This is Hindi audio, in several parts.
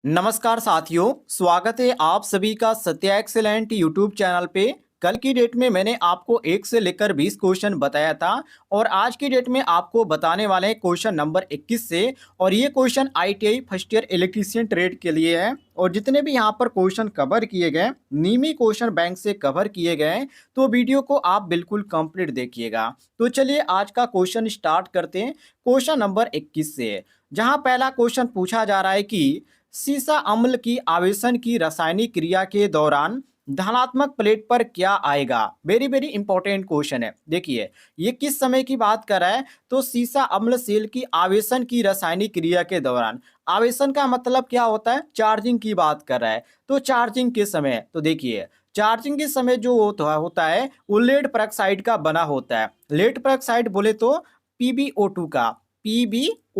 नमस्कार साथियों, स्वागत है आप सभी का सत्या एक्सेलेंट यूट्यूब चैनल पे। कल की डेट में मैंने आपको 1 से लेकर 20 क्वेश्चन बताया था और आज की डेट में आपको बताने वाले हैं क्वेश्चन नंबर 21 से। और ये question ITI first year electrician trade के लिए है। और जितने भी यहाँ पर क्वेश्चन कवर किए गए नियमित क्वेश्चन बैंक से कवर किए गए हैं, तो वीडियो को आप बिल्कुल कंप्लीट देखिएगा। तो चलिए आज का क्वेश्चन स्टार्ट करते हैं क्वेश्चन नंबर 21 से, जहाँ पहला क्वेश्चन पूछा जा रहा है कि सीसा अम्ल की आवेशन की रासायनिक क्रिया के दौरान धनात्मक प्लेट पर क्या आएगा। वेरी वेरी इंपॉर्टेंट क्वेश्चन है। देखिए ये किस समय की बात कर रहा है, तो सीसा अम्ल सेल की आवेशन की रासायनिक क्रिया के दौरान। आवेशन का मतलब क्या होता है, चार्जिंग की बात कर रहा है। तो चार्जिंग के समय, तो देखिए चार्जिंग के समय जो होता है वो लेड पेरोक्साइड का बना होता है। लेड पेरोक्साइड बोले तो पीबीओ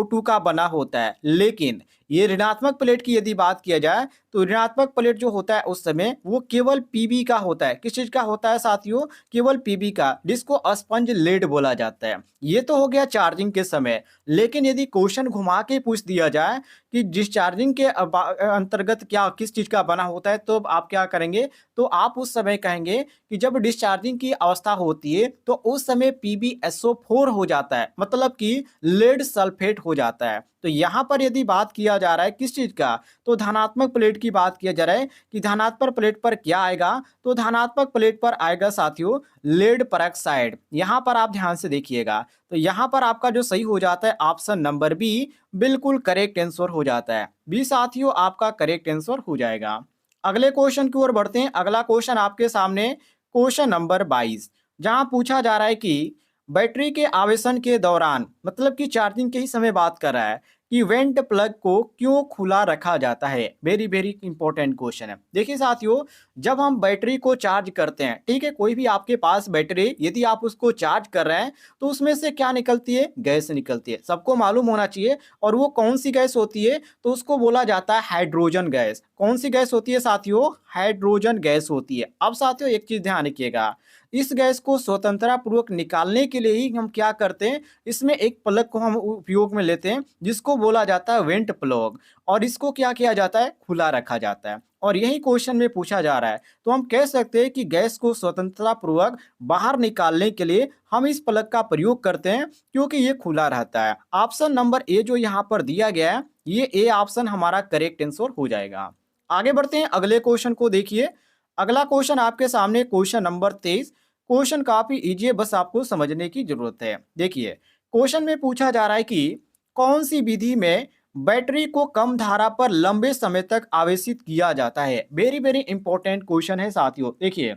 टू का बना होता है। लेकिन ये ऋणात्मक प्लेट की यदि बात किया जाए तो ऋणात्मक प्लेट जो होता है उस समय वो केवल पीबी का होता है। किस चीज का होता है साथियों, केवल पीबी का, जिसको स्पंज लेड बोला जाता है। ये तो हो गया चार्जिंग के समय। लेकिन यदि क्वेश्चन घुमा के पूछ दिया जाए कि डिस्चार्जिंग के अंतर्गत क्या किस चीज का बना होता है, तो आप क्या करेंगे, तो आप उस समय कहेंगे कि जब डिस्चार्जिंग की अवस्था होती है तो उस समय PbSO4 हो जाता है, मतलब कि लेड सल्फेट हो जाता है। तो यहाँ पर यदि बात किया जा रहा है किस चीज का, तो धनात्मक प्लेट की बात किया जा रहा है कि धनात्मक प्लेट पर क्या आएगा, तो धनात्मक प्लेट पर आएगा साथियों लेड पेरोक्साइड। यहाँ पर आप ध्यान से देखिएगा, तो यहाँ पर आपका जो सही हो जाता है ऑप्शन नंबर बी बिल्कुल करेक्ट आंसर हो जाता है। बी साथियों आपका करेक्ट आंसर हो जाएगा। अगले क्वेश्चन की ओर बढ़ते हैं। अगला क्वेश्चन आपके सामने क्वेश्चन नंबर 22, जहां पूछा जा रहा है कि बैटरी के आवेशन के दौरान, मतलब कि चार्जिंग के ही समय बात कर रहा है, कि वेंट प्लग को क्यों खुला रखा जाता है। वेरी वेरी इंपॉर्टेंट क्वेश्चन है। देखिए साथियों, जब हम बैटरी को चार्ज करते हैं, ठीक है, कोई भी आपके पास बैटरी यदि आप उसको चार्ज कर रहे हैं तो उसमें से क्या निकलती है, गैस निकलती है। सबको मालूम होना चाहिए। और वो कौन सी गैस होती है, तो उसको बोला जाता है हाइड्रोजन गैस। कौन सी गैस होती है साथियों, हाइड्रोजन गैस होती है। अब साथियों एक चीज ध्यान रखिएगा, इस गैस को स्वतंत्रता पूर्वक निकालने के लिए ही हम क्या करते हैं, इसमें एक प्लग को हम उपयोग में लेते हैं जिसको बोला जाता है वेंट प्लग। और इसको क्या किया जाता है, खुला रखा जाता है। और यही क्वेश्चन में पूछा जा रहा है। तो हम कह सकते हैं कि गैस को स्वतंत्रता पूर्वक बाहर निकालने के लिए हम इस प्लग का प्रयोग करते हैं, क्योंकि ये खुला रहता है। ऑप्शन नंबर ए जो यहाँ पर दिया गया है, ये ए ऑप्शन हमारा करेक्ट आंसर हो जाएगा। आगे बढ़ते हैं, अगले क्वेश्चन को देखिए। अगला क्वेश्चन आपके सामने क्वेश्चन नंबर 23। क्वेश्चन काफी इजी है, बस आपको समझने की जरूरत है। देखिए क्वेश्चन में पूछा जा रहा है कि कौन सी विधि में बैटरी को कम धारा पर लंबे समय तक आवेशित किया जाता है। वेरी वेरी इंपॉर्टेंट क्वेश्चन है साथियों। देखिए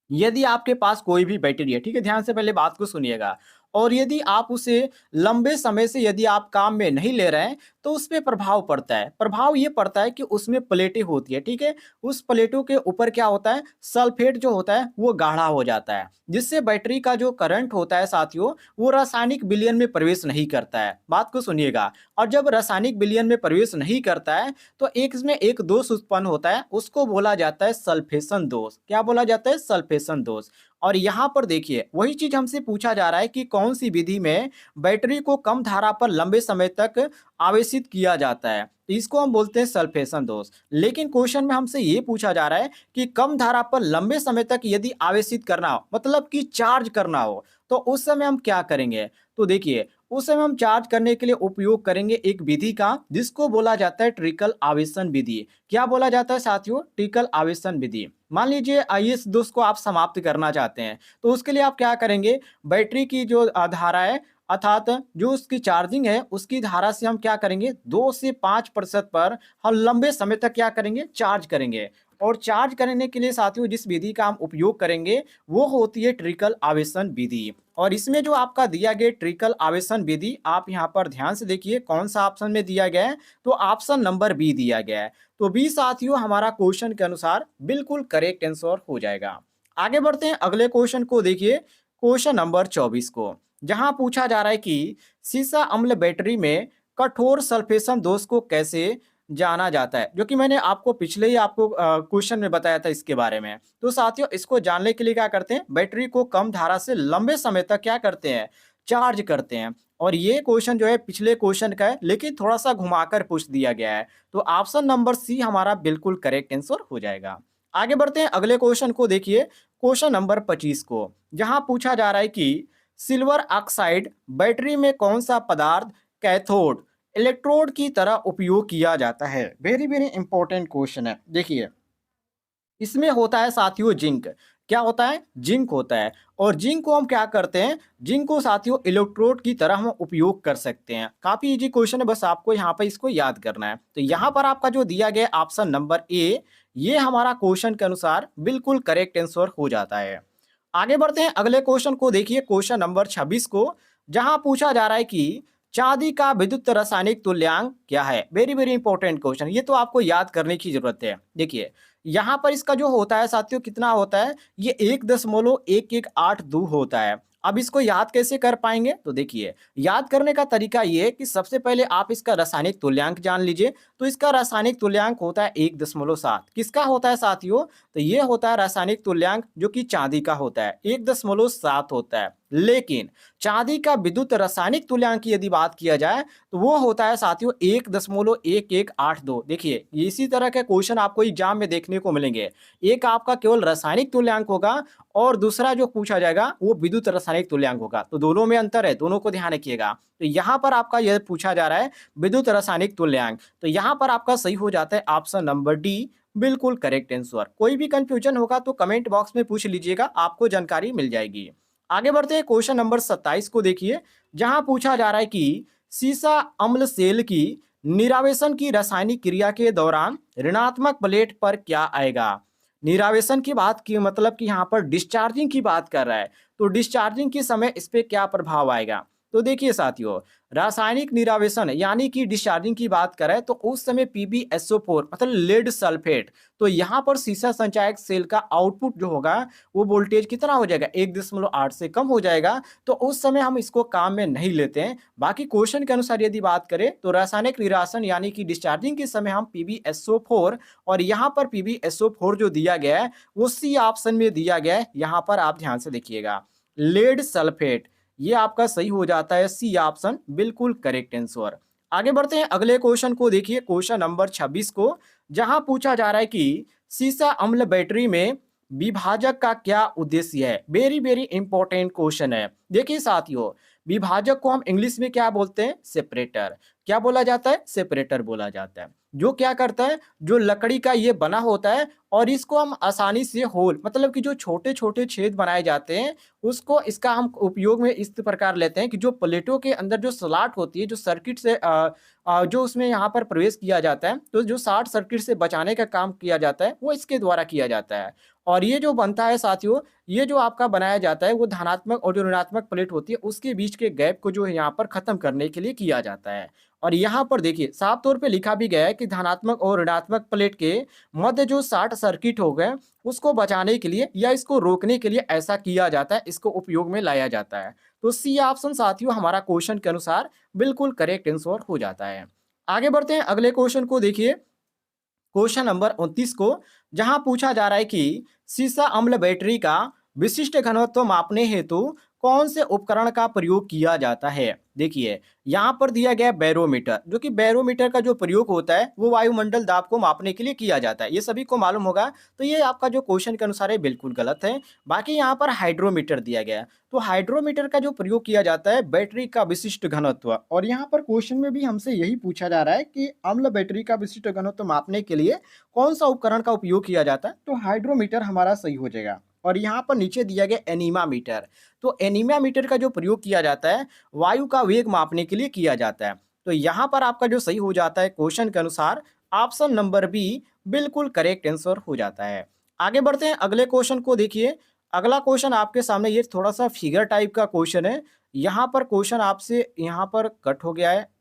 यदि आपके पास कोई भी बैटरी है, ठीक है, ध्यान से पहले बात को सुनिएगा, और यदि आप उसे लंबे समय से यदि आप काम में नहीं ले रहे हैं तो उस पे प्रभाव पड़ता है। प्रभाव ये पड़ता है कि उसमें प्लेटें होती है, ठीक है, उस प्लेटों के ऊपर क्या होता है, सल्फेट जो होता है वो गाढ़ा हो जाता है, जिससे बैटरी का जो करंट होता है साथियों वो रासायनिक विलयन में प्रवेश नहीं करता है। बात को सुनिएगा। और जब रासायनिक विलयन में प्रवेश नहीं करता है तो एक इसमें एक दोष उत्पन्न होता है, उसको बोला जाता है सल्फेशन दोष। क्या बोला जाता है, सल्फेशन दोष। और यहाँ पर देखिए वही चीज हमसे पूछा जा रहा है कि कौन सी विधि में बैटरी को कम धारा पर लंबे समय तक आवेशित किया जाता है, तो इसको हम बोलते हैं सल्फेशन दोष। लेकिन क्वेश्चन में हमसे ये पूछा जा रहा है कि कम धारा पर लंबे समय तक यदि आवेशित करना हो, मतलब कि चार्ज करना हो, तो उस समय हम क्या करेंगे। तो देखिए उस समय हम चार्ज करने के लिए उपयोग करेंगे एक विधि का, जिसको बोला जाता है ट्रिकल आवेशन विधि। क्या बोला जाता है साथियों, ट्रिकल आवेशन विधि। मान लीजिए इस दोष को आप समाप्त करना चाहते हैं, तो उसके लिए आप क्या करेंगे, बैटरी की जो धारा है, अर्थात जो उसकी चार्जिंग है, उसकी धारा से हम क्या करेंगे, 2 से 5% पर हम लंबे समय तक क्या करेंगे, चार्ज करेंगे। और चार्ज करने के लिए साथियों जिस विधि का हम उपयोग करेंगे वो होती है ट्रिकल आवेशन विधि। और इसमें जो आपका दिया गया ट्रिकल आवेशन विधि, आप यहाँ पर ध्यान से देखिए कौन सा ऑप्शन में दिया गया है, तो ऑप्शन नंबर बी दिया गया है। तो बी साथियों हमारा क्वेश्चन के अनुसार बिल्कुल करेक्ट आंसर हो जाएगा। आगे बढ़ते हैं, अगले क्वेश्चन को देखिए, क्वेश्चन नंबर 24 को, जहां पूछा जा रहा है कि सीसा अम्ल बैटरी में कठोर सल्फेशन दोष को कैसे जाना जाता है, जो कि मैंने आपको पिछले ही आपको क्वेश्चन में बताया था इसके बारे में। तो साथियों इसको जानने के लिए क्या करते हैं, बैटरी को कम धारा से लंबे समय तक क्या करते हैं, चार्ज करते हैं। और ये क्वेश्चन जो है पिछले क्वेश्चन का है, लेकिन थोड़ा सा घुमाकर पूछ दिया गया है। तो ऑप्शन नंबर सी हमारा बिल्कुल करेक्ट आंसर हो जाएगा। आगे बढ़ते हैं अगले क्वेश्चन को देखिए, क्वेश्चन नंबर 25 को, जहां पूछा जा रहा है कि सिल्वर ऑक्साइड बैटरी में कौन सा पदार्थ कैथोड इलेक्ट्रोड की तरह उपयोग किया जाता है। वेरी वेरी इंपॉर्टेंट क्वेश्चन है। देखिए, इसमें होता है साथियों जिंक। क्या होता है? जिंक होता है। और जिंक को हम क्या करते हैं? जिंक को साथियों इलेक्ट्रोड की तरह हम उपयोग कर सकते हैं। काफी इजी क्वेश्चन है, बस आपको यहाँ पर इसको याद करना है। तो यहाँ पर आपका जो दिया गया ऑप्शन नंबर ए, ये हमारा क्वेश्चन के अनुसार बिल्कुल करेक्ट आंसर हो जाता है। आगे बढ़ते हैं अगले क्वेश्चन को देखिए, क्वेश्चन नंबर 26 को, जहां पूछा जा रहा है कि चांदी का विद्युत रासायनिक तुल्यांक क्या है। वेरी वेरी इंपॉर्टेंट क्वेश्चन, ये तो आपको याद करने की जरूरत है। देखिए, यहाँ पर इसका जो होता है साथियों कितना होता है, ये 1.1182 होता है। अब इसको याद कैसे कर पाएंगे? तो देखिए, याद करने का तरीका ये है कि सबसे पहले आप इसका रासायनिक तुल्यांक जान लीजिए। तो इसका रासायनिक तुल्यांक होता है 1.7। किसका होता है साथियों? तो ये होता है रासायनिक तुल्यांक जो कि चांदी का होता है, 1.7 होता है। लेकिन चांदी का विद्युत रासायनिक तुल्यांक की यदि बात किया जाए तो वो होता है साथियों 1.1182। देखिए, इसी तरह के क्वेश्चन आपको एग्जाम में देखने को मिलेंगे। एक आपका केवल रासायनिक तुल्यांक होगा और दूसरा जो पूछा जाएगा वो विद्युत रासायनिक तुल्यांक होगा। तो दोनों में अंतर है, दोनों को ध्यान रखिएगा। तो यहाँ पर आपका यह पूछा जा रहा है विद्युत रासायनिक तुल्यांक, तो यहाँ पर आपका सही हो जाता है ऑप्शन नंबर डी, बिल्कुल करेक्ट आंसर। कोई भी कंफ्यूजन होगा तो कमेंट बॉक्स में पूछ लीजिएगा, आपको जानकारी मिल जाएगी। आगे बढ़ते हैं क्वेश्चन नंबर 27 को देखिए, जहां पूछा जा रहा है कि सीसा अम्ल सेल की निरावेशन की रासायनिक क्रिया के दौरान ऋणात्मक प्लेट पर क्या आएगा। निरावेशन की बात की मतलब कि यहाँ पर डिस्चार्जिंग की बात कर रहा है, तो डिस्चार्जिंग के समय इस पे क्या प्रभाव आएगा। तो देखिए साथियों, रासायनिक निरावेशन यानी कि डिस्चार्जिंग की बात करें तो उस समय PbSO4 मतलब लेड सल्फेट, तो यहाँ पर सीसा संचायक सेल का आउटपुट जो होगा वो वोल्टेज कितना हो जाएगा, 1.8 से कम हो जाएगा। तो उस समय हम इसको काम में नहीं लेते हैं। बाकी क्वेश्चन के अनुसार यदि बात करें तो रासायनिक निरासन यानी कि डिस्चार्जिंग के समय हम PbSO4, और यहाँ पर PbSO4 जो दिया गया है वो सी ऑप्शन में दिया गया है। यहाँ पर आप ध्यान से देखिएगा, लेड सल्फेट, ये आपका सही हो जाता है सी ऑप्शन, बिल्कुल करेक्ट आंसर। आगे बढ़ते हैं अगले क्वेश्चन को देखिए, क्वेश्चन नंबर 26 को, जहां पूछा जा रहा है कि सीसा अम्ल बैटरी में विभाजक का क्या उद्देश्य है। वेरी वेरी इंपॉर्टेंट क्वेश्चन है। देखिए साथियों, विभाजक को हम इंग्लिश में क्या बोलते हैं? सेपरेटर। क्या बोला जाता है? सेपरेटर बोला जाता है। जो क्या करता है, जो लकड़ी का ये बना होता है और इसको हम आसानी से होल मतलब कि जो छोटे छोटे छेद बनाए जाते हैं उसको, इसका हम उपयोग में इस प्रकार लेते हैं कि जो प्लेटों के अंदर जो स्लॉट होती है, जो सर्किट से जो उसमें यहाँ पर प्रवेश किया जाता है, तो जो शॉर्ट सर्किट से बचाने का काम किया जाता है वो इसके द्वारा किया जाता है। और ये जो बनता है साथियों, ये जो आपका बनाया जाता है वो धनात्मक और जो ऋणात्मक प्लेट होती है उसके बीच के गैप को जो है यहाँ पर खत्म करने के लिए किया जाता है। और यहाँ पर देखिए साफ तौर पे लिखा भी गया है कि धनात्मक और ऋणात्मक प्लेट के मध्य जो शॉर्ट सर्किट हो गए उसको बचाने के लिए या इसको रोकने के लिए ऐसा किया जाता है, इसको उपयोग में लाया जाता है। तो सी ऑप्शन साथियों हमारा क्वेश्चन के अनुसार बिल्कुल करेक्ट आंसर हो जाता है। आगे बढ़ते हैं अगले क्वेश्चन को देखिए, क्वेश्चन नंबर 29 को, जहां पूछा जा रहा है कि सीसा अम्ल बैटरी का विशिष्ट घनत्व मापने हेतु कौन से उपकरण का प्रयोग किया जाता है। देखिए, यहाँ पर दिया गया बैरोमीटर, जो कि बैरोमीटर का जो प्रयोग होता है वो वायुमंडल दाब को मापने के लिए किया जाता है, ये सभी को मालूम होगा। तो ये आपका जो क्वेश्चन के अनुसार है बिल्कुल गलत है। बाकी यहाँ पर हाइड्रोमीटर दिया गया है, तो हाइड्रोमीटर का जो प्रयोग किया जाता है बैटरी का विशिष्ट घनत्व, और यहाँ पर क्वेश्चन में भी हमसे यही पूछा जा रहा है कि अम्ल बैटरी का विशिष्ट घनत्व मापने के लिए कौन सा उपकरण का उपयोग किया जाता है, तो हाइड्रोमीटर हमारा सही हो जाएगा। और यहाँ पर नीचे दिया गया एनीमा मीटर, तो एनीमा मीटर का जो प्रयोग किया जाता है वायु का वेग मापने के लिए किया जाता है। तो यहाँ पर आपका जो सही हो जाता है क्वेश्चन के अनुसार ऑप्शन नंबर बी, बिल्कुल करेक्ट आंसर हो जाता है। आगे बढ़ते हैं अगले क्वेश्चन को देखिए, अगला क्वेश्चन आपके सामने ये थोड़ा सा फिगर टाइप का क्वेश्चन है। यहाँ पर क्वेश्चन आपसे यहाँ पर कट हो गया है,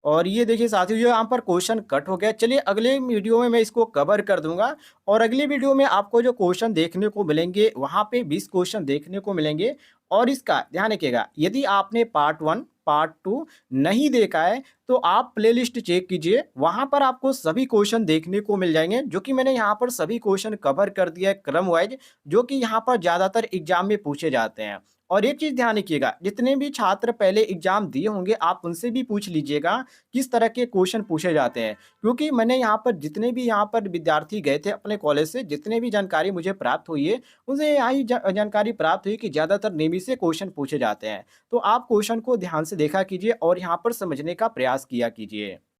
और ये देखिए साथियों ये यहाँ पर क्वेश्चन कट हो गया। चलिए अगले वीडियो में मैं इसको कवर कर दूंगा, और अगले वीडियो में आपको जो क्वेश्चन देखने को मिलेंगे वहाँ पे 20 क्वेश्चन देखने को मिलेंगे। और इसका ध्यान रखिएगा, यदि आपने पार्ट 1 पार्ट 2 नहीं देखा है तो आप प्लेलिस्ट चेक कीजिए, वहाँ पर आपको सभी क्वेश्चन देखने को मिल जाएंगे, जो कि मैंने यहाँ पर सभी क्वेश्चन कवर कर दिया है क्रम वाइज, जो कि यहाँ पर ज़्यादातर एग्जाम में पूछे जाते हैं। और एक चीज़ ध्यान रखिएगा, जितने भी छात्र पहले एग्ज़ाम दिए होंगे, आप उनसे भी पूछ लीजिएगा, किस तरह के क्वेश्चन पूछे जाते हैं। क्योंकि मैंने यहाँ पर जितने भी यहाँ पर विद्यार्थी गए थे अपने कॉलेज से, जितने भी जानकारी मुझे प्राप्त हुई है, उनसे यही जानकारी प्राप्त हुई कि ज़्यादातर नेमी से क्वेश्चन पूछे जाते हैं। तो आप क्वेश्चन को ध्यान से देखा कीजिए और यहाँ पर समझने का प्रयास किया कीजिए।